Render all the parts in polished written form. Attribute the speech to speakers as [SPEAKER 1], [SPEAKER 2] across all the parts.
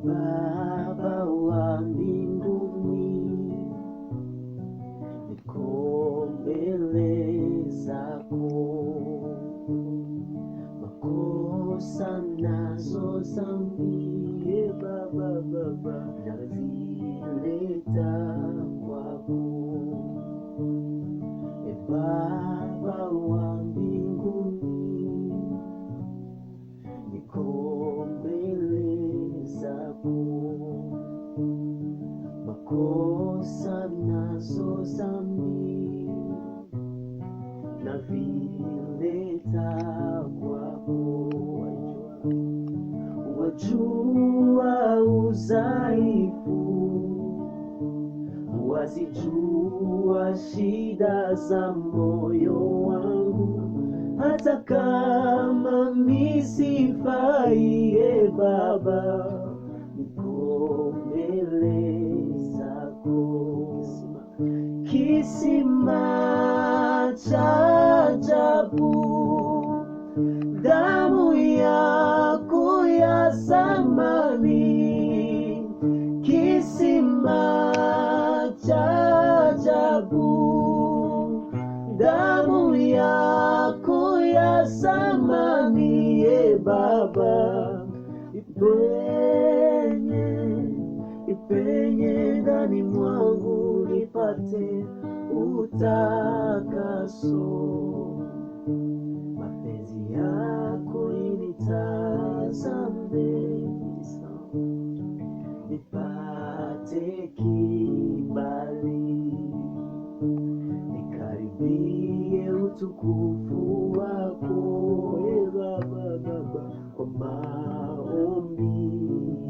[SPEAKER 1] Baba wa mbinguni, niko mbele zako, makosa nazo dhambi Baba nazileta kwako. Baba wa mbinguni, niko mbele zako, makosa nazo dhambi navileta kwako. Wajua udhaifu, wazijua shida za moyo wangu, hata kama mimi sifai Baba, niko mbele zako. Kisima cha ajabu, damu yako ya thamani. Kisima cha ajabu, damu yako ya thamani Baba, ipenye ndani mwangu nipate utakaso. Mapenzi yako initazame, nipate kibali, nikaribie utukufu wako Baba, kwa maombi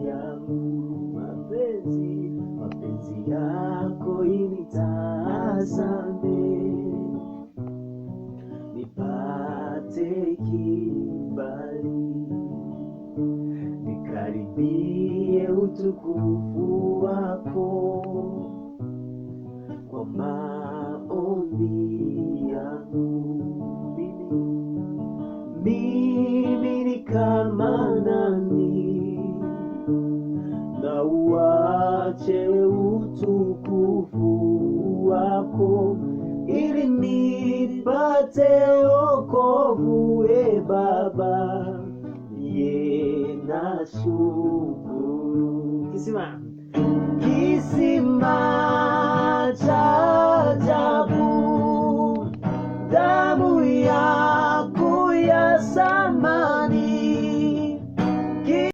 [SPEAKER 1] yangu. Mapenzi yako initazame, nipate kibali, nikaribie utukufu wako, kwa maombi yangu. Mimi ni kama nani, na uache utukufu wako, ili nipate wokovu Baba, nashukuru. Kisima cha ajabu, damu yako ya thamani.